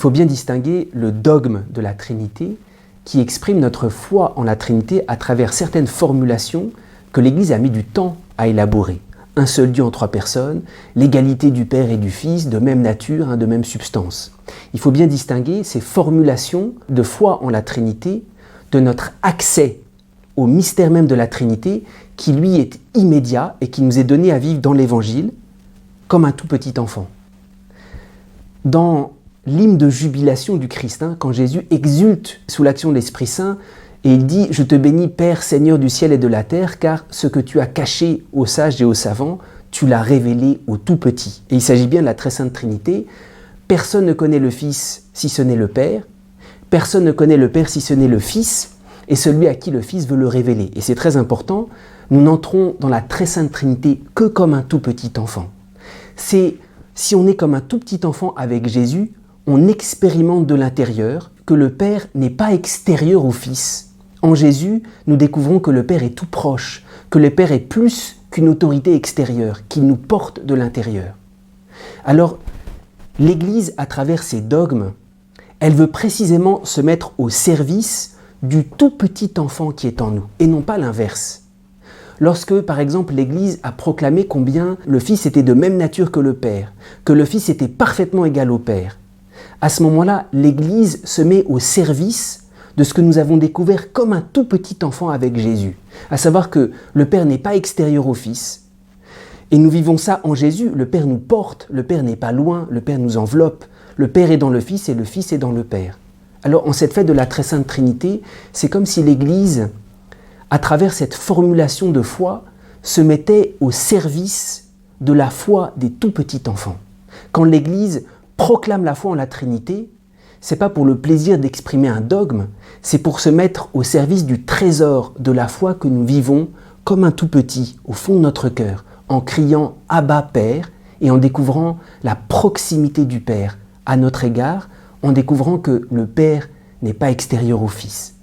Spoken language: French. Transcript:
faut bien distinguer le dogme de la Trinité qui exprime notre foi en la Trinité à travers certaines formulations que l'Église a mis du temps à élaborer. Un seul Dieu en trois personnes, l'égalité du Père et du Fils, de même nature, de même substance. Il faut bien distinguer ces formulations de foi en la Trinité de notre accès au mystère même de la Trinité qui lui est immédiat et qui nous est donné à vivre dans l'Évangile comme un tout petit enfant. Dans l'hymne de jubilation du Christ, quand Jésus exulte sous l'action de l'Esprit Saint et il dit « Je te bénis Père, Seigneur du ciel et de la terre, car ce que tu as caché aux sages et aux savants, tu l'as révélé aux tout petits. » Et il s'agit bien de la très sainte Trinité. Personne ne connaît le Fils si ce n'est le Père, personne ne connaît le Père si ce n'est le Fils, et celui à qui le Fils veut le révéler. Et c'est très important, nous n'entrons dans la très sainte Trinité que comme un tout petit enfant. Si on est comme un tout petit enfant avec Jésus, on expérimente de l'intérieur que le Père n'est pas extérieur au Fils. En Jésus, nous découvrons que le Père est tout proche, que le Père est plus qu'une autorité extérieure, qu'il nous porte de l'intérieur. Alors, l'Église, à travers ses dogmes, elle veut précisément se mettre au service du tout petit enfant qui est en nous, et non pas l'inverse. Lorsque, par exemple, l'Église a proclamé combien le Fils était de même nature que le Père, que le Fils était parfaitement égal au Père, à ce moment-là, l'Église se met au service de ce que nous avons découvert comme un tout petit enfant avec Jésus, à savoir que le Père n'est pas extérieur au Fils, et nous vivons ça en Jésus. Le Père nous porte, le Père n'est pas loin, le Père nous enveloppe, le Père est dans le Fils et le Fils est dans le Père. Alors, en cette fête de la très sainte Trinité, c'est comme si l'Église, à travers cette formulation de foi, se mettait au service de la foi des tout petits enfants. Quand l'Église proclame la foi en la Trinité, c'est pas pour le plaisir d'exprimer un dogme, c'est pour se mettre au service du trésor de la foi que nous vivons comme un tout petit, au fond de notre cœur, en criant « Abba, Père » et en découvrant la proximité du Père à notre égard, en découvrant que le Père n'est pas extérieur au Fils.